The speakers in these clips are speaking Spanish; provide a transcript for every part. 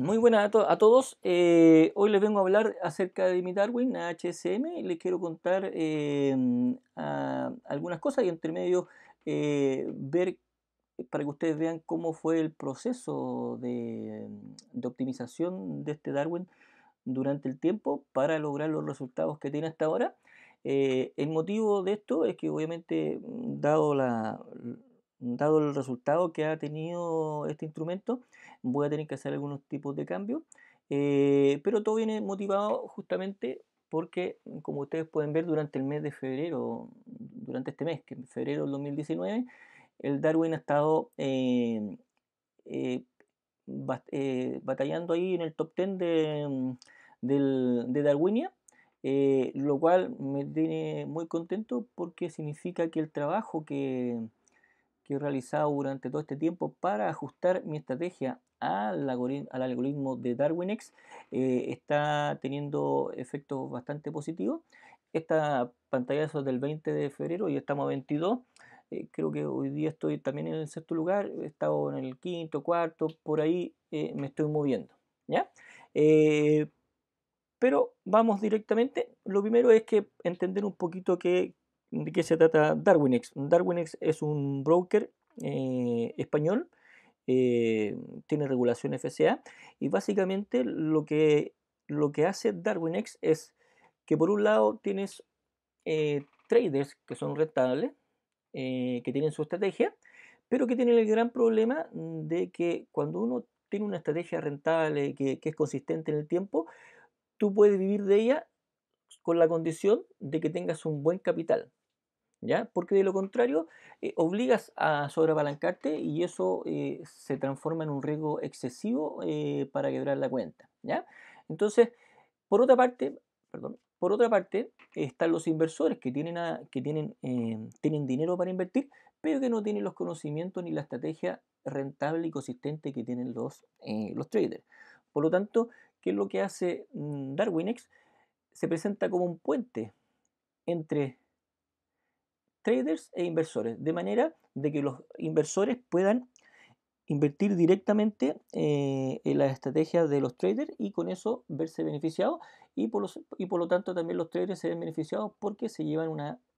Muy buenas a todos. Hoy les vengo a hablar acerca de mi Darwin HSM. Les quiero contar algunas cosas y entre medio ver para que ustedes vean cómo fue el proceso de optimización de este Darwin durante el tiempo para lograr los resultados que tiene hasta ahora. El motivo de esto es que obviamente dado el resultado que ha tenido este instrumento, voy a tener que hacer algunos tipos de cambios, pero todo viene motivado justamente porque, como ustedes pueden ver, durante el mes de febrero, durante este mes, que es febrero del 2019, el Darwin ha estado eh, batallando ahí en el top 10 de Darwinia, lo cual me tiene muy contento porque significa que el trabajo que he realizado durante todo este tiempo para ajustar mi estrategia al algoritmo de DarwinX está teniendo efectos bastante positivos. Esta pantalla es del 20 de febrero y estamos a 22. Creo que hoy día estoy también en el sexto lugar, he estado en el quinto, cuarto, por ahí me estoy moviendo. ¿Ya? Eh, pero vamos directamente. Lo primero es que entender un poquito de qué se trata DarwinX. DarwinX es un broker español, eh, tiene regulación FCA y básicamente lo que hace DarwinX es que por un lado tienes traders que son rentables, que tienen su estrategia, pero que tienen el gran problema de que cuando uno tiene una estrategia rentable que es consistente en el tiempo, tú puedes vivir de ella con la condición de que tengas un buen capital, ¿ya? Porque de lo contrario, obligas a sobreapalancarte y eso se transforma en un riesgo excesivo para quebrar la cuenta, ¿ya? Entonces, por otra parte, perdón, por otra parte, están los inversores tienen dinero para invertir, pero que no tienen los conocimientos ni la estrategia rentable y consistente que tienen los traders. Por lo tanto, ¿qué es lo que hace DarwinX? Se presenta como un puente entre traders e inversores, de manera de que los inversores puedan invertir directamente en las estrategias de los traders y con eso verse beneficiados y por lo tanto también los traders se ven beneficiados porque se llevan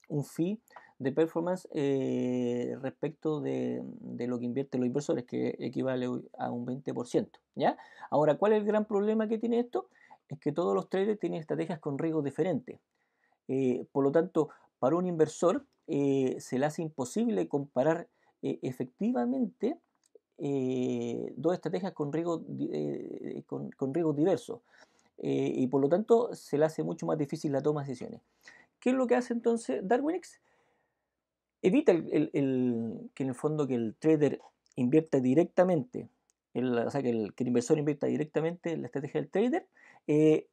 un fee de performance respecto de lo que invierten los inversores, que equivale a un 20%. ¿Ya? Ahora, ¿cuál es el gran problema que tiene esto? Es que todos los traders tienen estrategias con riesgos diferentes. Por lo tanto, para un inversor se le hace imposible comparar efectivamente dos estrategias con riesgos diversos y por lo tanto se le hace mucho más difícil la toma de decisiones. ¿Qué es lo que hace entonces DarwinX? Evita que en el fondo que el trader invierta directamente, o sea, que el inversor invierta directamente en la estrategia del trader, eh,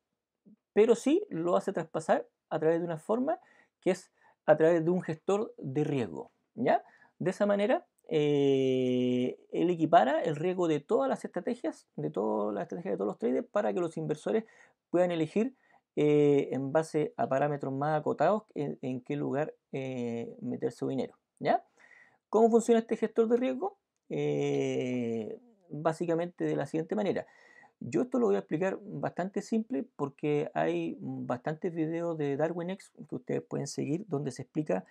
pero sí lo hace traspasar a través de una forma que es a través de un gestor de riesgo, ¿ya? De esa manera, él equipara el riesgo de todas las estrategias, de todas las estrategias de todos los traders, para que los inversores puedan elegir en base a parámetros más acotados en qué lugar meter su dinero, ¿ya? ¿Cómo funciona este gestor de riesgo? Básicamente de la siguiente manera. Yo esto lo voy a explicar bastante simple porque hay bastantes videos de DarwinX que ustedes pueden seguir donde se explica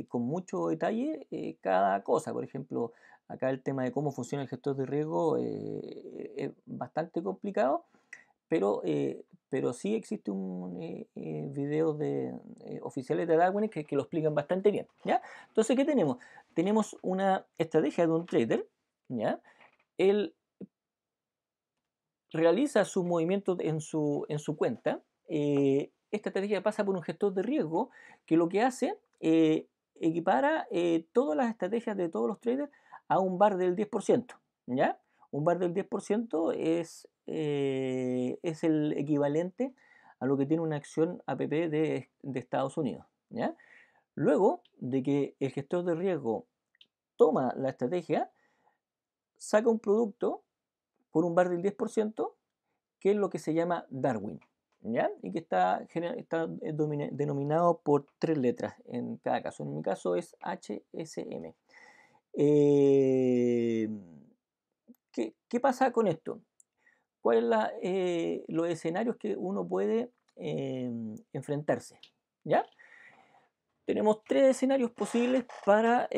con mucho detalle cada cosa. Por ejemplo, acá el tema de cómo funciona el gestor de riesgo es bastante complicado, pero sí existe un video oficiales de Darwin que lo explican bastante bien, ¿ya? Entonces, ¿qué tenemos? Tenemos una estrategia de un trader, ¿ya? Él realiza sus movimientos en su cuenta. Esta estrategia pasa por un gestor de riesgo que lo que hace, equipara todas las estrategias de todos los traders a un bar del 10%, ¿ya? Un bar del 10% es el equivalente a lo que tiene una acción APP de Estados Unidos, ¿ya? Luego de que el gestor de riesgo toma la estrategia, saca un producto por un bar del 10%, que es lo que se llama Darwin, ¿ya? Y que está denominado por tres letras en cada caso. En mi caso es HSM. Eh, ¿Qué pasa con esto? ¿cuáles son los escenarios que uno puede enfrentarse? ¿Ya? Tenemos tres escenarios posibles para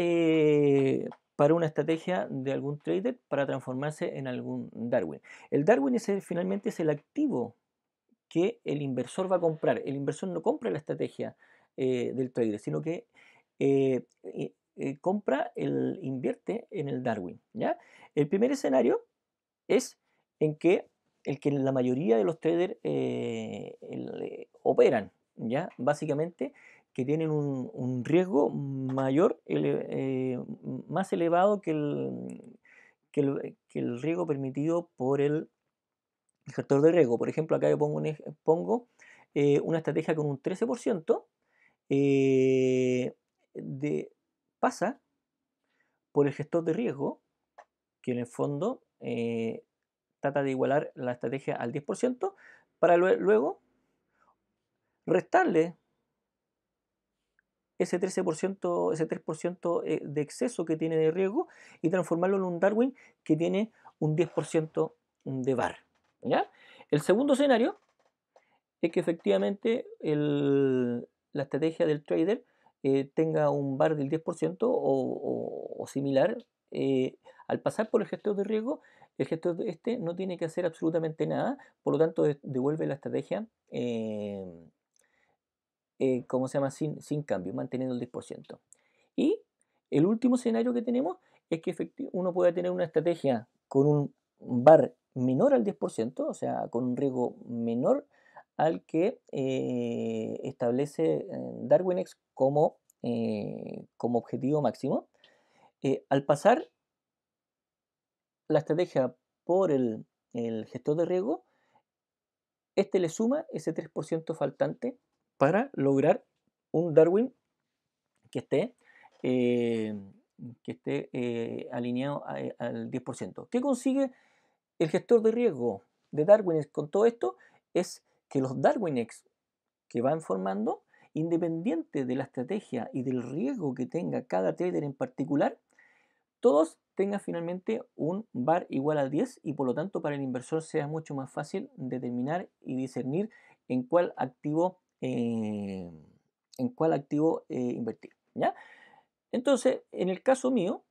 una estrategia de algún trader para transformarse en algún Darwin. El Darwin finalmente es el activo que el inversor va a comprar. El inversor no compra la estrategia del trader, sino que invierte en el Darwin. ¿Ya? El primer escenario es en que la mayoría de los traders operan, ¿ya? Básicamente que tienen un riesgo mayor, más elevado que el riesgo permitido por el gestor de riesgo. Por ejemplo, acá yo pongo una estrategia con un 13%, eh, pasa por el gestor de riesgo, que en el fondo trata de igualar la estrategia al 10%, para luego restarle ese 13%, ese 3% de exceso que tiene de riesgo y transformarlo en un Darwin que tiene un 10% de VAR. ¿Ya? El segundo escenario es que efectivamente la estrategia del trader tenga un VAR del 10% o similar. Al pasar por el gestor de riesgo, el gestor no tiene que hacer absolutamente nada, por lo tanto devuelve la estrategia, ¿cómo se llama? Sin cambio, manteniendo el 10%. Y el último escenario que tenemos es que uno puede tener una estrategia con un VAR menor al 10%, o sea, con un riesgo menor al que establece Darwinex como objetivo máximo. Al pasar la estrategia por el gestor de riesgo, este le suma ese 3% faltante para lograr un Darwin que esté, eh, alineado al 10%. ¿Qué consigue el gestor de riesgo de Darwinex con todo esto? Es que los Darwinex que van formando, independiente de la estrategia y del riesgo que tenga cada trader en particular, todos tengan finalmente un VAR igual a 10 y por lo tanto para el inversor sea mucho más fácil determinar y discernir en cuál activo, invertir. ¿Ya? Entonces, en el caso mío,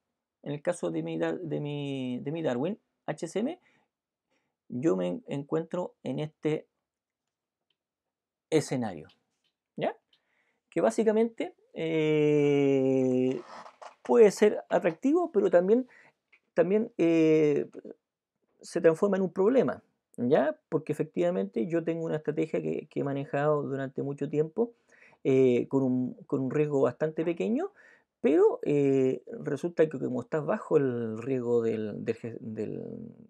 en el caso de mi Darwin HCM, yo me encuentro en este escenario, ¿ya? Que básicamente puede ser atractivo, pero también se transforma en un problema, ¿ya? Porque efectivamente yo tengo una estrategia que he manejado durante mucho tiempo con un riesgo bastante pequeño, pero resulta que como estás bajo el riesgo del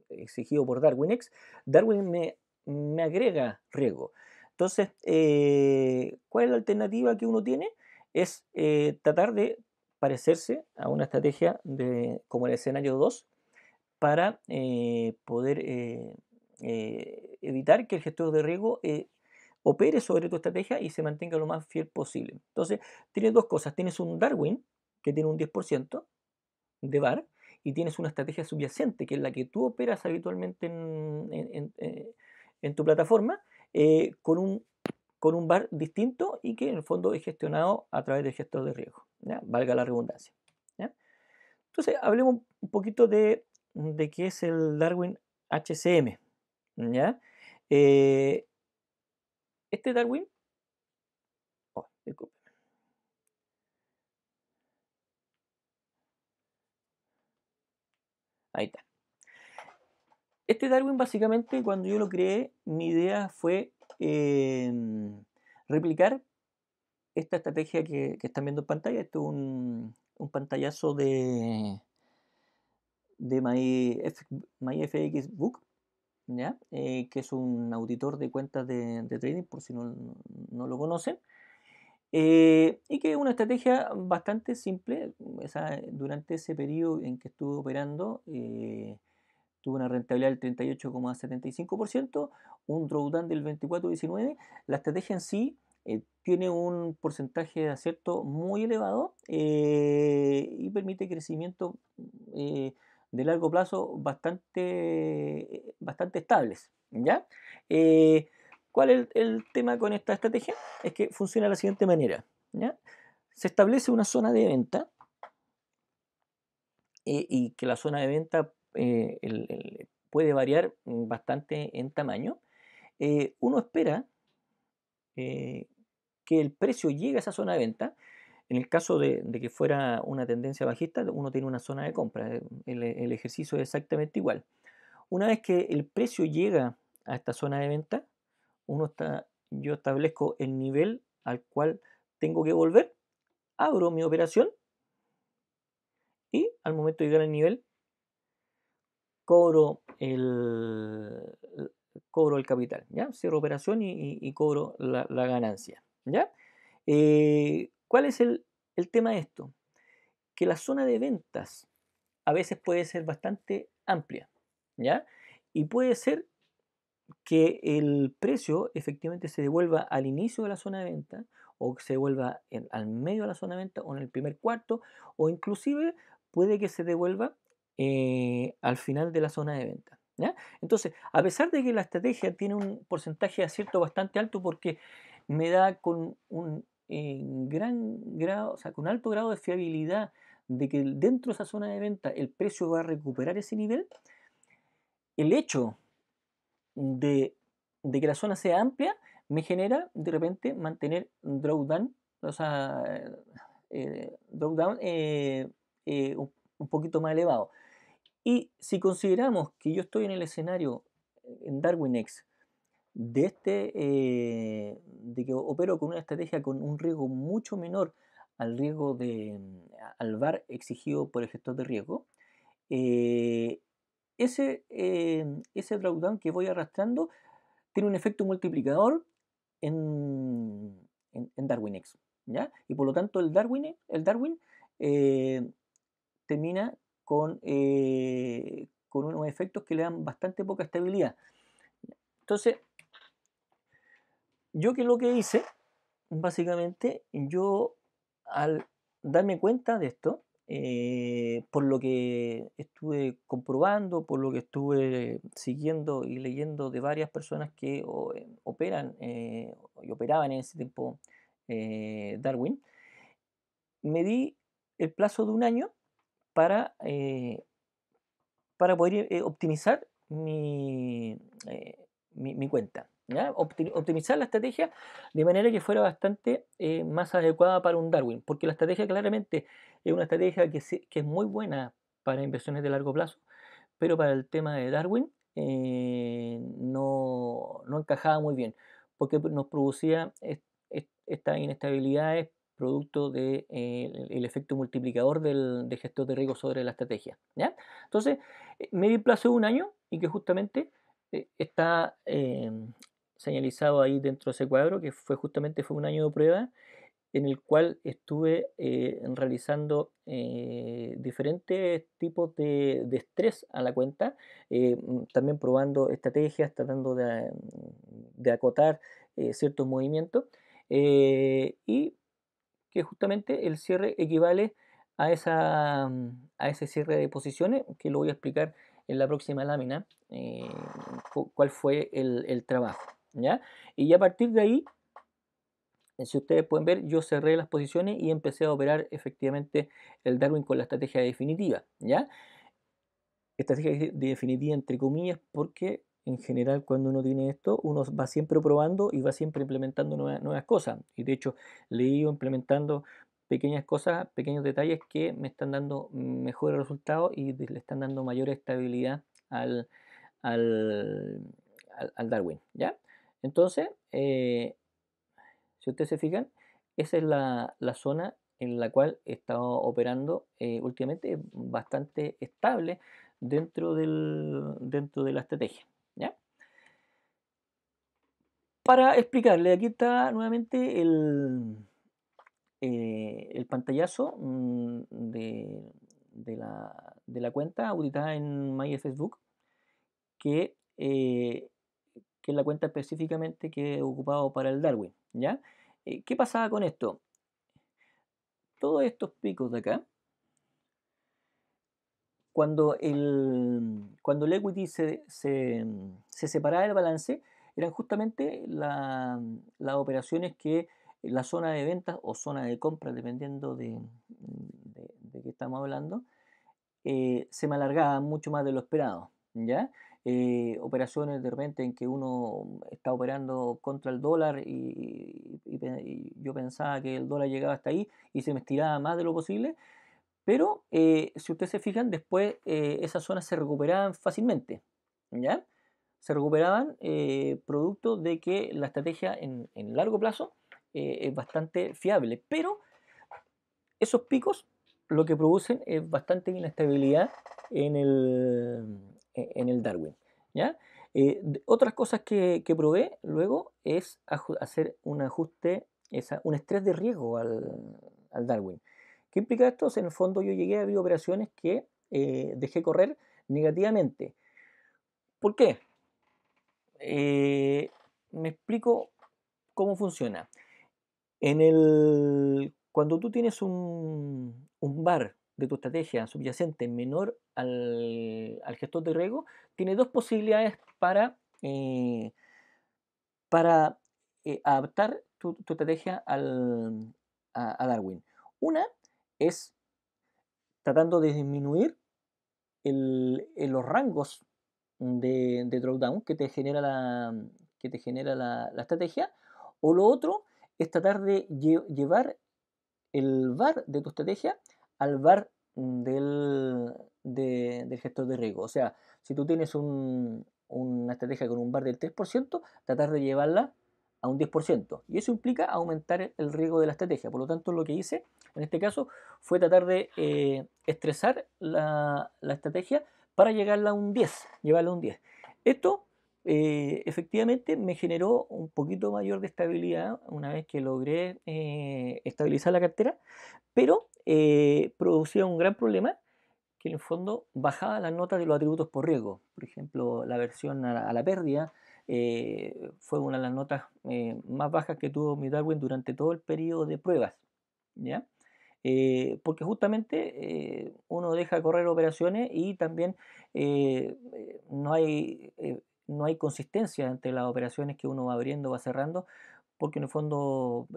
exigido por Darwinex, Darwin me agrega riesgo. Entonces, ¿cuál es la alternativa que uno tiene? Es tratar de parecerse a una estrategia como el escenario 2 para poder evitar que el gestor de riesgo opere sobre tu estrategia y se mantenga lo más fiel posible. Entonces, tienes dos cosas. Tienes un Darwin que tiene un 10% de VAR y tienes una estrategia subyacente que es la que tú operas habitualmente en tu plataforma con un VAR distinto y que en el fondo es gestionado a través del gestor de riesgo. ¿Ya? Valga la redundancia. ¿Ya? Entonces, hablemos un poquito de qué es el Darwin HCM. ¿Ya? Este Darwin, oh, disculpe, ahí está. Este Darwin básicamente cuando yo lo creé, mi idea fue replicar esta estrategia que están viendo en pantalla. Esto es un pantallazo de MyFX Book, ¿ya? Que es un auditor de cuentas de trading, por si no lo conocen. Y que es una estrategia bastante simple. Durante ese periodo en que estuve operando, tuve una rentabilidad del 38,75%, un drawdown del 24,19%. La estrategia en sí tiene un porcentaje de acierto muy elevado y permite crecimiento de largo plazo bastante estables. ¿Ya? ¿Cuál es el tema con esta estrategia? Es que funciona de la siguiente manera, ¿ya? Se establece una zona de venta y que la zona de venta puede variar bastante en tamaño. Uno espera que el precio llegue a esa zona de venta. En el caso de que fuera una tendencia bajista, uno tiene una zona de compra. El ejercicio es exactamente igual. Una vez que el precio llega a esta zona de venta, yo establezco el nivel al cual tengo que volver, abro mi operación y al momento de llegar al nivel cobro el capital, ¿ya? Cierro operación y cobro la ganancia, ¿ya? ¿Cuál es el tema de esto? Que la zona de ventas a veces puede ser bastante amplia, ¿ya? Y puede ser que el precio efectivamente se devuelva al inicio de la zona de venta o que se devuelva al medio de la zona de venta o en el primer cuarto o inclusive puede que se devuelva al final de la zona de venta. ¿Ya? Entonces, a pesar de que la estrategia tiene un porcentaje de acierto bastante alto porque me da con un gran grado, o sea, con alto grado de fiabilidad de que dentro de esa zona de venta el precio va a recuperar ese nivel, el hecho de, de que la zona sea amplia me genera de repente mantener drawdown, o sea, drawdown un poquito más elevado. Y si consideramos que yo estoy en el escenario en DarwinX de que opero con una estrategia con un riesgo mucho menor al riesgo al VAR exigido por el gestor de riesgo, eh, ese drawdown que voy arrastrando tiene un efecto multiplicador en DarwinX, ¿ya? Y por lo tanto el Darwin eh, termina con unos efectos que le dan bastante poca estabilidad. Entonces, yo que lo que hice, básicamente, yo al darme cuenta de esto, por lo que estuve comprobando, por lo que estuve siguiendo y leyendo de varias personas que operan y operaban en ese tiempo Darwin, me di el plazo de un año para, eh, para poder optimizar mi cuenta. ¿Ya? Optimizar la estrategia de manera que fuera bastante más adecuada para un Darwin, porque la estrategia claramente es una estrategia que es muy buena para inversiones de largo plazo, pero para el tema de Darwin no encajaba muy bien, porque nos producía estas inestabilidades producto del efecto multiplicador del gestor de riesgo sobre la estrategia. ¿Ya? Entonces, me di plazo de un año y que justamente está señalizado ahí dentro de ese cuadro, que fue un año de prueba en el cual estuve realizando diferentes tipos de estrés a la cuenta, también probando estrategias, tratando de acotar ciertos movimientos y que justamente el cierre equivale a ese cierre de posiciones, que lo voy a explicar en la próxima lámina, cuál fue el trabajo. ¿Ya? Y a partir de ahí si ustedes pueden ver, yo cerré las posiciones y empecé a operar efectivamente el Darwin con la estrategia definitiva, ¿ya? Estrategia definitiva entre comillas porque en general cuando uno tiene esto, uno va siempre probando y va siempre implementando nuevas cosas. Y de hecho, le he ido implementando pequeñas cosas, pequeños detalles que me están dando mejores resultados y le están dando mayor estabilidad al, al, al Darwin, ¿ya? Entonces, si ustedes se fijan, esa es la zona en la cual he estado operando últimamente bastante estable dentro de la estrategia. ¿Ya? Para explicarle, aquí está nuevamente el pantallazo de la cuenta auditada en MyFacebook, que, eh, que es la cuenta específicamente que he ocupado para el Darwin. ¿Ya? ¿Qué pasaba con esto? Todos estos picos de acá, cuando el equity se separaba del balance, eran justamente las operaciones que la zona de ventas o zona de compra, dependiendo de qué estamos hablando, se me alargaba mucho más de lo esperado, ¿ya? Operaciones de repente en que uno está operando contra el dólar y yo pensaba que el dólar llegaba hasta ahí y se me estiraba más de lo posible, pero si ustedes se fijan, después esas zonas se recuperaban fácilmente, ¿ya? Se recuperaban producto de que la estrategia en largo plazo es bastante fiable, pero esos picos lo que producen es bastante inestabilidad en el Darwin, ¿ya? Otras cosas que probé luego es hacer un ajuste, un estrés de riesgo al Darwin. ¿Qué implica esto? O sea, en el fondo yo llegué a abrir operaciones que dejé correr negativamente. ¿Por qué? Me explico cómo funciona. Cuando tú tienes un VAR de tu estrategia subyacente menor al gestor de riesgo, tienes dos posibilidades para adaptar tu estrategia a Darwin. Una es tratando de disminuir los rangos de drawdown que te genera la estrategia, o lo otro es tratar de llevar el VAR de tu estrategia al VAR del gestor de riesgo. O sea, si tú tienes una estrategia con un VAR del 3%, tratar de llevarla a un 10%. Y eso implica aumentar el riesgo de la estrategia. Por lo tanto, lo que hice en este caso fue tratar de estresar la estrategia para llevarla a un 10. Esto efectivamente me generó un poquito mayor de estabilidad una vez que logré estabilizar la cartera, pero producía un gran problema que en el fondo bajaba las notas de los atributos por riesgo. Por ejemplo, la aversión a la pérdida fue una de las notas más bajas que tuvo mi Darwin durante todo el periodo de pruebas, ¿ya? Porque justamente uno deja correr operaciones y también no hay consistencia entre las operaciones que uno va abriendo o va cerrando, porque en el fondo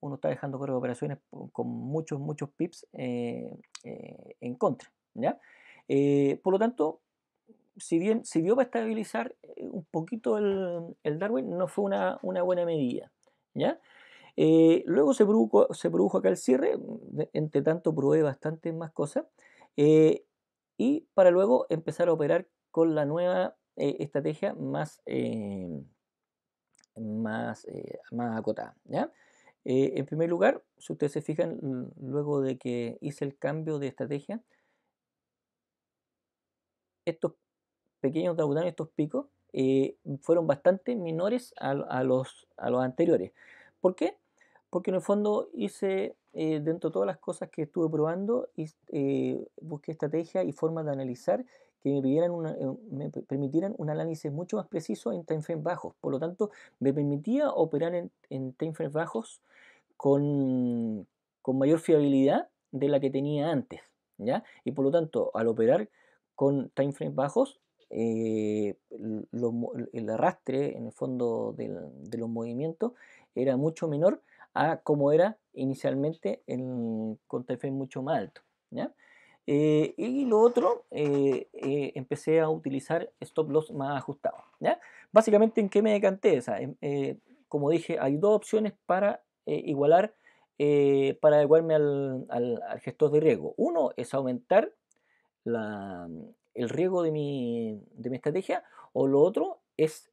uno está dejando correr operaciones con muchos, muchos pips en contra, ¿ya? Por lo tanto, si bien sirvió para estabilizar un poquito el Darwin, no fue una buena medida, ¿ya? Luego se produjo acá el cierre, entre tanto probé bastantes más cosas, eh, y para luego empezar a operar con la nueva estrategia más acotada, ¿ya? En primer lugar, si ustedes se fijan, luego de que hice el cambio de estrategia, estos pequeños drawdowns, estos picos, fueron bastante menores a los anteriores. ¿Por qué? Porque en el fondo hice, dentro de todas las cosas que estuve probando, busqué estrategias y formas de analizar que me permitieran un análisis mucho más preciso en timeframes bajos. Por lo tanto, me permitía operar en timeframes bajos con, con mayor fiabilidad de la que tenía antes, ¿ya? Y por lo tanto, al operar con timeframes bajos, el arrastre en el fondo de los movimientos era mucho menor a como era inicialmente con timeframe mucho más alto, ¿ya? Y lo otro, empecé a utilizar stop loss más ajustados, ¿ya? Básicamente, ¿en qué me decanté? O sea, como dije, hay dos opciones para igualar, para adecuarme al gestor de riesgo. Uno es aumentar el riesgo de mi estrategia, o lo otro es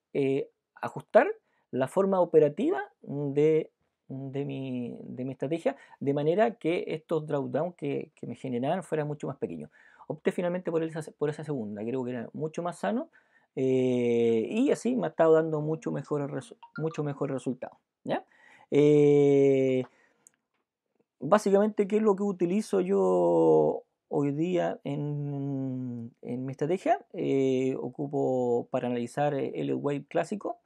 ajustar la forma operativa de mi estrategia, de manera que estos drawdowns que me generaban fueran mucho más pequeños. Opté finalmente por esa segunda, creo que era mucho más sano, y así me ha estado dando mucho mejor resultado, ¿ya? Eh, Básicamente, ¿qué es lo que utilizo yo hoy día en mi estrategia? Ocupo para analizar el wave clásico,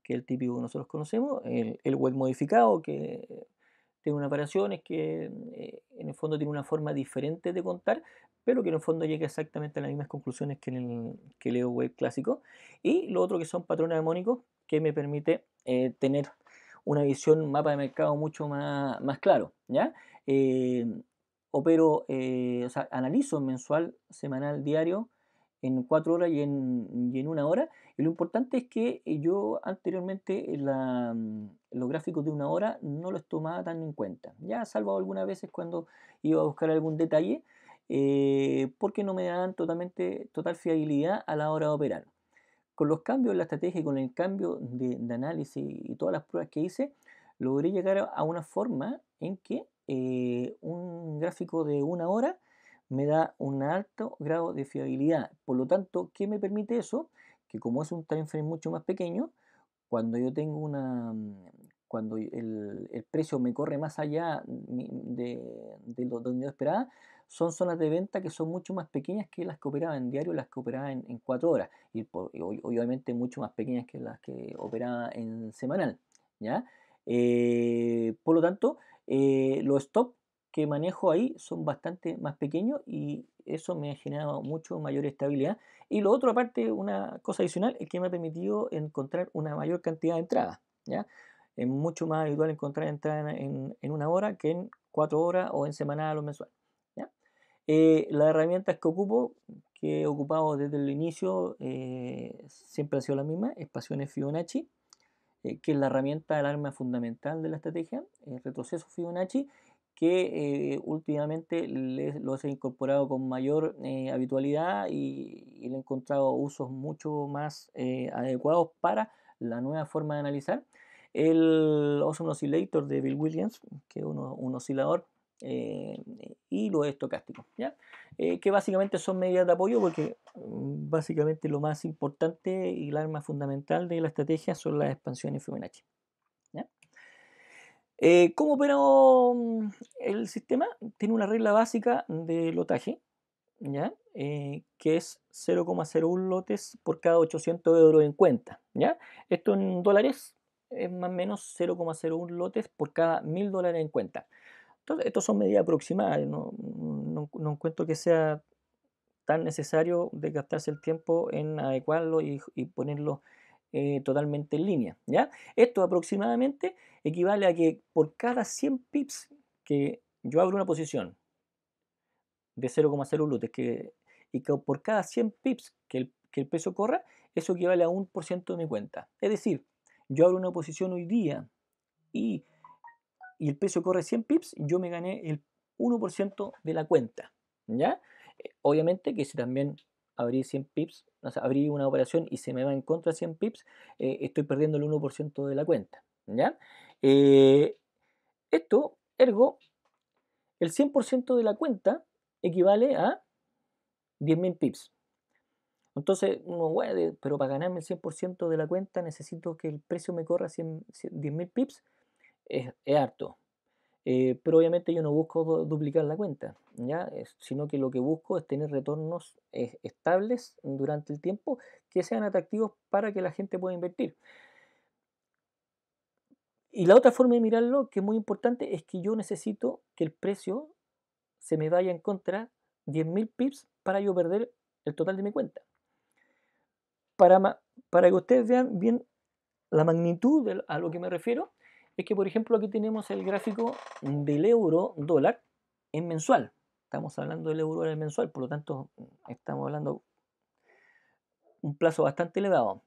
que es el típico que nosotros conocemos, el wave modificado, que tiene unas variaciones que en el fondo tiene una forma diferente de contar, pero que en el fondo llega exactamente a las mismas conclusiones que el EOWave clásico. Y lo otro que son patrones armónicos que me permite tener una visión, mapa de mercado mucho más claro, ¿ya? Eh, opero, o sea, analizo mensual, semanal, diario, en 4 horas y en 1 hora. Y lo importante es que yo anteriormente los gráficos de 1 hora no los tomaba tan en cuenta, ya salvo algunas veces cuando iba a buscar algún detalle, porque no me dan total fiabilidad a la hora de operar. Con los cambios en la estrategia y con el cambio de análisis y todas las pruebas que hice, logré llegar a una forma en que un gráfico de 1 hora me da un alto grado de fiabilidad. Por lo tanto, ¿qué me permite eso? Que como es un time frame mucho más pequeño, cuando yo tengo cuando el precio me corre más allá de lo donde yo esperaba, son zonas de venta que son mucho más pequeñas que las que operaba en diario, las que operaba en 4 horas, y obviamente mucho más pequeñas que las que operaba en semanal, ¿ya? Por lo tanto, los stop que manejo ahí son bastante más pequeños y eso me ha generado mucho mayor estabilidad. Y lo otro, aparte, una cosa adicional, es que me ha permitido encontrar una mayor cantidad de entradas, ¿ya? Es mucho más habitual encontrar entradas en 1 hora que en 4 horas o en semanal o mensual, ¿ya? Las herramientas que ocupo, que he ocupado desde el inicio, siempre han sido las mismas: expansiones Fibonacci, que es la herramienta, el arma fundamental de la estrategia, retroceso Fibonacci, que últimamente los he incorporado con mayor habitualidad y le he encontrado usos mucho más adecuados para la nueva forma de analizar. El Awesome Oscillator de Bill Williams, que es un oscilador, eh, y los estocásticos, ¿ya? Que básicamente son medidas de apoyo, porque básicamente lo más importante y el arma fundamental de la estrategia son las expansiones Fibonacci, ¿ya? ¿Cómo opera el sistema? Tiene una regla básica de lotaje, ¿ya? Que es 0,01 lotes por cada 800 euros en cuenta, ¿ya? Esto en dólares es más o menos 0,01 lotes por cada 1000 dólares en cuenta. Entonces, estos son medidas aproximadas, no encuentro que sea tan necesario de gastarse el tiempo en adecuarlo y ponerlo totalmente en línea, ¿ya? Esto aproximadamente equivale a que por cada 100 pips que yo abro una posición de 0,0 lotes, y que por cada 100 pips que el precio corra, eso equivale a 1% de mi cuenta. Es decir, yo abro una posición hoy día y, y el precio corre 100 pips, yo me gané el 1% de la cuenta, ¿ya? Obviamente que si también abrí 100 pips, o sea, abrí una operación y se me va en contra 100 pips, estoy perdiendo el 1% de la cuenta, ¿ya? Eh, Esto, ergo, el 100% de la cuenta equivale a 10.000 pips. Entonces, uno, bueno, pero para ganarme el 100% de la cuenta necesito que el precio me corra 10.000 pips, es harto. Pero obviamente yo no busco duplicar la cuenta, ¿ya? Sino que lo que busco es tener retornos estables durante el tiempo que sean atractivos para que la gente pueda invertir. Y la otra forma de mirarlo, que es muy importante, es que yo necesito que el precio se me vaya en contra 10.000 pips para yo perder el total de mi cuenta. Para, para que ustedes vean bien la magnitud a lo que me refiero, es que, por ejemplo, aquí tenemos el gráfico del euro dólar en mensual. Estamos hablando del euro dólar mensual, por lo tanto, estamos hablando de un plazo bastante elevado.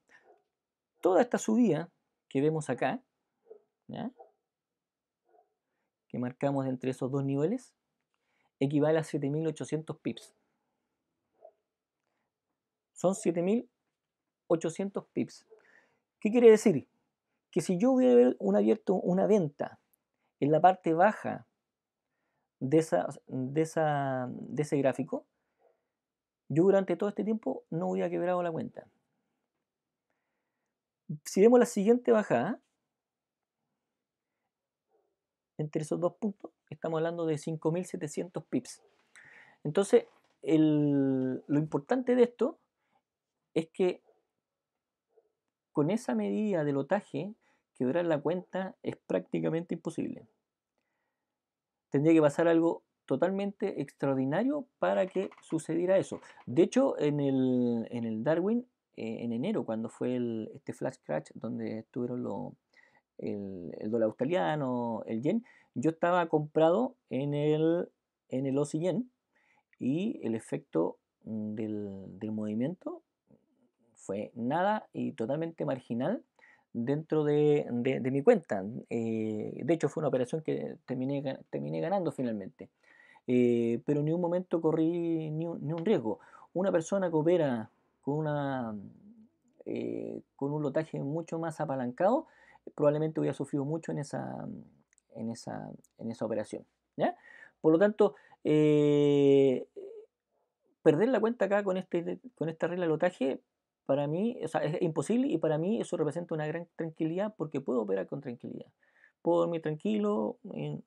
Toda esta subida que vemos acá, ¿ya?, que marcamos entre esos dos niveles, equivale a 7.800 pips. Son 7.800 pips. ¿Qué quiere decir? Que si yo voy a ver abierto una venta en la parte baja de ese gráfico, yo durante todo este tiempo no voy a quebrado la cuenta. Si vemos la siguiente bajada, entre esos dos puntos, estamos hablando de 5.700 pips. Entonces, lo importante de esto es que con esa medida de lotaje, quebrar la cuenta es prácticamente imposible. tendría que pasar algo totalmente extraordinario para que sucediera eso. De hecho, en el Darwin, en enero, cuando fue este flash crash, donde estuvieron el dólar australiano, el yen, yo estaba comprado en el Aussie yen y el efecto del movimiento fue nada y totalmente marginal dentro de mi cuenta. De hecho, fue una operación que terminé ganando finalmente. Pero en ningún momento corrí ni un riesgo. Una persona que opera con, con un lotaje mucho más apalancado, probablemente hubiera sufrido mucho en esa, en esa operación. ¿Ya? Por lo tanto, eh, perder la cuenta acá con esta regla de lotaje, para mí, o sea, es imposible y para mí eso representa una gran tranquilidad porque puedo operar con tranquilidad. Puedo dormir tranquilo,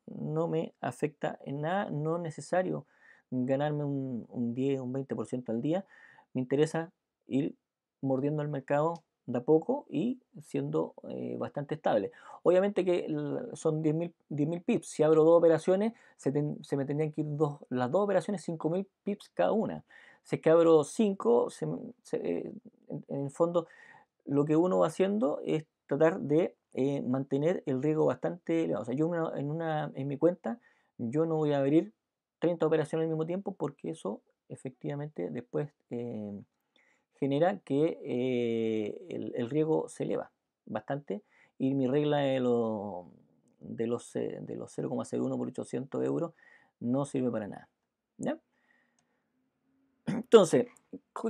no me afecta en nada, no es necesario ganarme un 10, un 20% al día. Me interesa ir mordiendo el mercado de a poco y siendo bastante estable. Obviamente que son 10.000 pips. Si abro dos operaciones, se me tendrían que ir las dos operaciones 5.000 pips cada una. Si es que abro 5, en el fondo lo que uno va haciendo es tratar de mantener el riesgo bastante elevado. O sea, yo en mi cuenta, yo no voy a abrir 30 operaciones al mismo tiempo porque eso efectivamente después genera que el riesgo se eleva bastante y mi regla de los 0,01 por 800 euros no sirve para nada. ¿Ya? Entonces,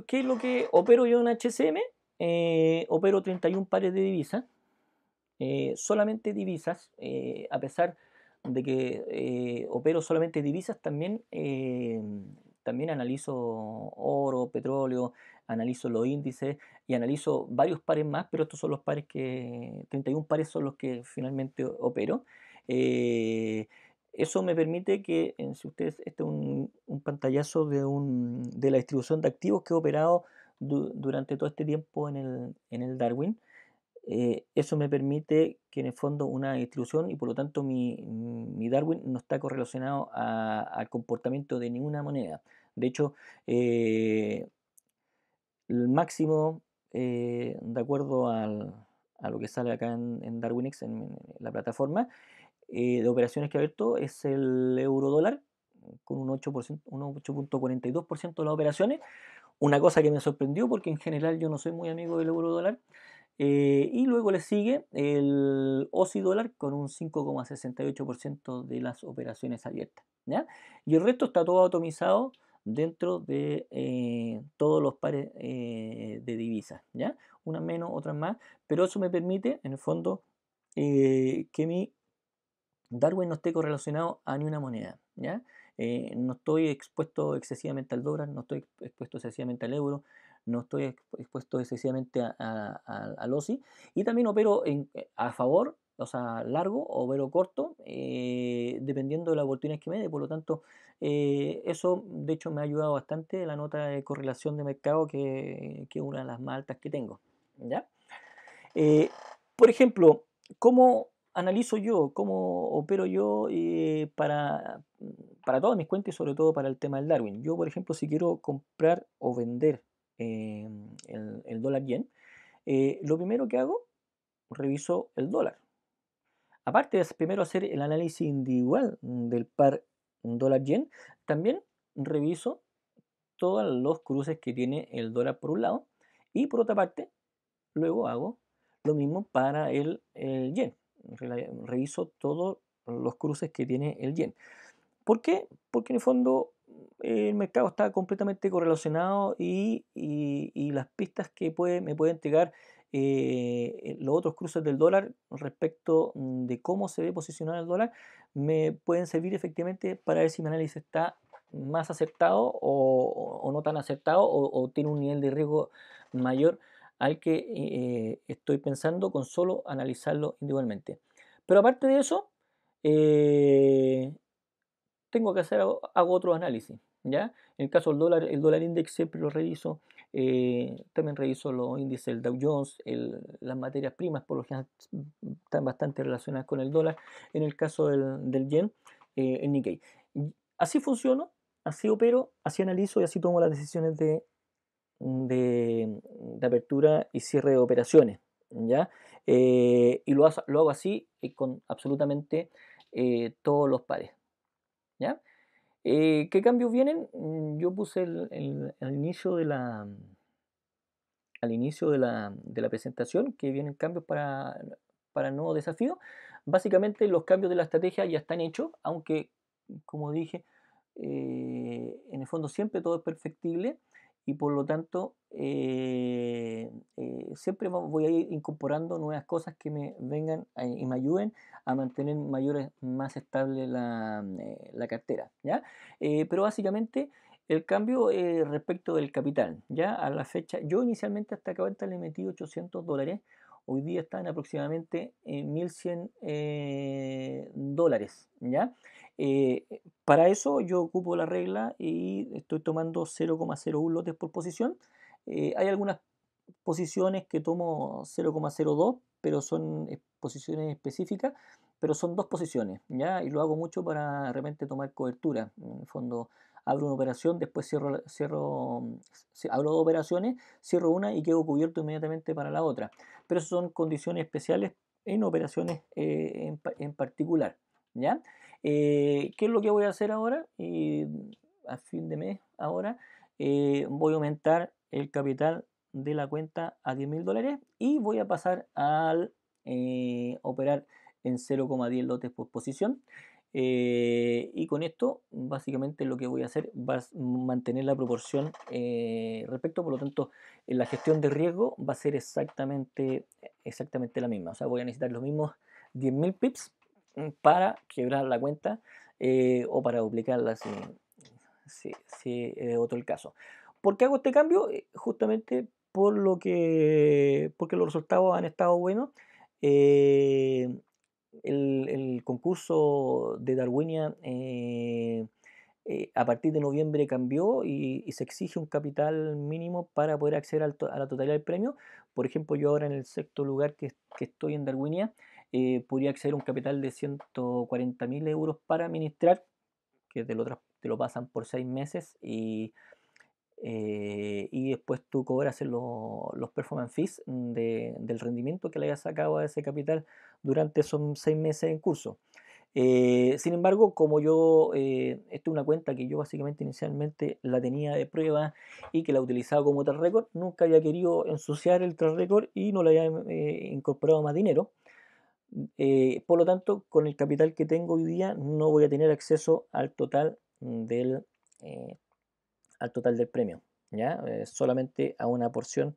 ¿qué es lo que opero yo en HCM? Opero 31 pares de divisas, solamente divisas, a pesar de que opero solamente divisas, también analizo oro, petróleo, analizo los índices y analizo varios pares más, pero estos son los pares 31 pares son los que finalmente opero. Eh, Eso me permite que, si ustedes, este es un pantallazo de la distribución de activos que he operado durante todo este tiempo en el Darwin. Eso me permite que en el fondo una distribución y por lo tanto mi Darwin no está correlacionado al comportamiento de ninguna moneda. De hecho, el máximo, de acuerdo a lo que sale acá en DarwinX, en la plataforma, de operaciones que ha abierto es el euro dólar con un 8%, un 8,42% de las operaciones. Una cosa que me sorprendió porque en general yo no soy muy amigo del euro dólar. Y luego le sigue el Aussie dólar con un 5,68% de las operaciones abiertas. ¿Ya? Y el resto está todo atomizado dentro de todos los pares de divisas. ¿Ya? Unas menos, otras más. Pero eso me permite, en el fondo, que mi Darwin no esté correlacionado a ni una moneda. ¿Ya? No estoy expuesto excesivamente al dólar, no estoy expuesto excesivamente al euro, no estoy expuesto excesivamente al OSI y también opero a favor, o sea, largo o opero corto, dependiendo de las oportunidades que me dé. Por lo tanto, eso de hecho me ha ayudado bastante la nota de correlación de mercado que es una de las más altas que tengo. ¿Ya? Eh, por ejemplo, ¿cómo analizo yo, cómo opero yo para todas mis cuentas y sobre todo para el tema del Darwin? Yo, por ejemplo, si quiero comprar o vender el dólar yen, lo primero que hago, reviso el dólar. Aparte de primero hacer el análisis individual del par dólar yen, también reviso todos los cruces que tiene el dólar por un lado y por otra parte luego hago lo mismo para el yen. Reviso todos los cruces que tiene el yen. ¿Por qué? Porque en el fondo el mercado está completamente correlacionado y las pistas que me puede entregar los otros cruces del dólar respecto de cómo se ve posicionado el dólar me pueden servir efectivamente para ver si mi análisis está más acertado o no tan acertado o tiene un nivel de riesgo mayor al que estoy pensando con solo analizarlo individualmente. Pero aparte de eso, eh, tengo que hacer, hago otro análisis, ¿ya? En el caso del dólar, el dólar index siempre lo reviso, también reviso los índices del Dow Jones, las materias primas por lo general están bastante relacionadas con el dólar. En el caso del yen, el Nikkei. Así funciono, así opero, así analizo y así tomo las decisiones de apertura y cierre de operaciones, ¿ya? Y lo hago así con absolutamente todos los pares, ¿ya? ¿Qué cambios vienen? Yo puse al inicio de la presentación que vienen cambios para el nuevo desafío. Básicamente los cambios de la estrategia ya están hechos, aunque, como dije, en el fondo siempre todo es perfectible y por lo tanto siempre voy a ir incorporando nuevas cosas que me vengan y me ayuden a mantener más estable la cartera, ¿ya? Pero básicamente el cambio respecto del capital, ya a la fecha, yo inicialmente hasta esta cuenta le metí $800, hoy día están aproximadamente en 1100 dólares, ¿ya? Para eso yo ocupo la regla y estoy tomando 0,01 lotes por posición. Hay algunas posiciones que tomo 0,02, pero son posiciones específicas, pero son dos posiciones, ¿ya? Y lo hago mucho para de repente tomar cobertura. En el fondo abro una operación, después abro dos operaciones, cierro una y quedo cubierto inmediatamente para la otra. Pero esas son condiciones especiales en operaciones en particular, ¿ya? ¿Qué es lo que voy a hacer ahora? A fin de mes, ahora, voy a aumentar el capital de la cuenta a $10.000 y voy a pasar al operar en 0,10 lotes por posición. Y con esto, básicamente lo que voy a hacer va a mantener la proporción respecto, por lo tanto, la gestión de riesgo va a ser exactamente la misma. O sea, voy a necesitar los mismos 10.000 pips para quebrar la cuenta o para duplicarla si es otro el caso. ¿Por qué hago este cambio? Justamente porque los resultados han estado buenos. Eh, el concurso de Darwinia a partir de noviembre cambió y se exige un capital mínimo para poder acceder a la totalidad del premio. Por ejemplo, yo ahora en el sexto lugar que estoy en Darwinia, podría acceder a un capital de 140.000 euros para administrar, que te lo pasan por 6 meses y después tú cobras los performance fees del rendimiento que le hayas sacado a ese capital durante esos 6 meses en curso. Sin embargo, como esta es una cuenta que yo básicamente inicialmente la tenía de prueba y que la utilizaba como track record, nunca había querido ensuciar el track record y no le había incorporado más dinero. Por lo tanto, con el capital que tengo hoy día no voy a tener acceso eh, al total del premio, ¿ya? Solamente eh, a una porción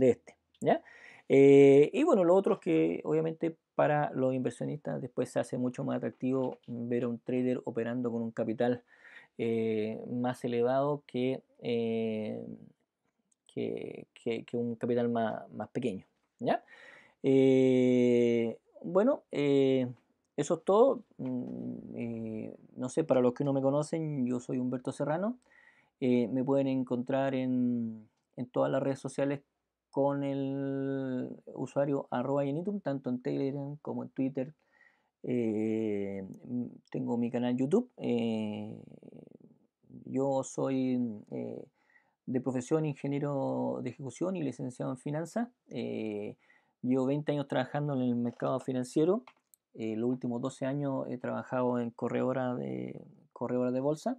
de este, ¿ya? Y bueno, lo otro es que obviamente para los inversionistas después se hace mucho más atractivo ver a un trader operando con un capital más elevado que un capital más pequeño, ¿ya? Bueno, eso es todo. No sé, para los que no me conocen, yo soy Humberto Serrano. Me pueden encontrar en todas las redes sociales con el usuario @yanitum, tanto en Telegram como en Twitter. Tengo mi canal YouTube. Yo soy de profesión ingeniero de ejecución y licenciado en finanzas. Llevo 20 años trabajando en el mercado financiero. Los últimos 12 años he trabajado en corredora de bolsa.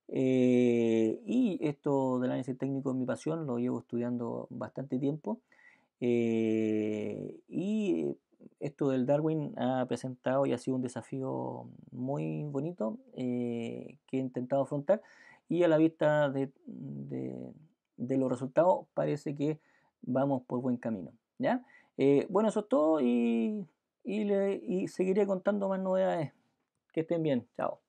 Y esto del análisis técnico es mi pasión, lo llevo estudiando bastante tiempo. Y esto del Darwin ha presentado y ha sido un desafío muy bonito que he intentado afrontar y a la vista de los resultados parece que vamos por buen camino, ¿ya? Bueno, eso es todo y seguiré contando más novedades. Que estén bien, chao.